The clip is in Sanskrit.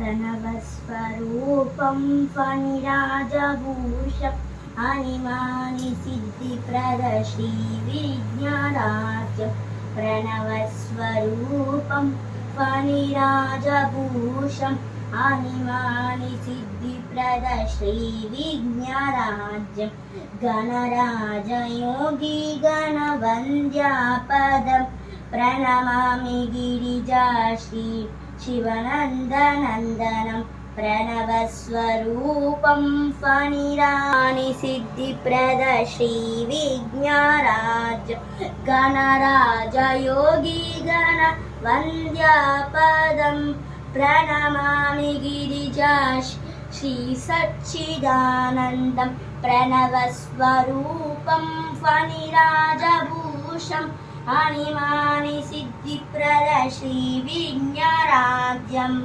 प्रणवस्वरूपं फणिराजभूषम् अनिमानिसिद्धिप्रद श्रीविज्ञराज्यम् प्रणवस्वरूपं फणिराजभूषम् अनिमानिसिद्धिप्रद श्रीविज्ञराज्यम् गणराजयोगी गणवन्द्यापदम् प्रणमामि गिरिजाश्री शिवनन्दनन्दनं प्रणवस्वरूपं फणिराजसिद्धिप्रद श्रीविज्ञराज्यम् गणराजयोगी गणवन्द्यापदं प्रणमामि गिरिजाश्री सच्चिदानन्दं प्रणवस्वरूपं फणिराजभूषम् अनिमानिसिद्धिप्रद श्रीविज्ञराज्यम्।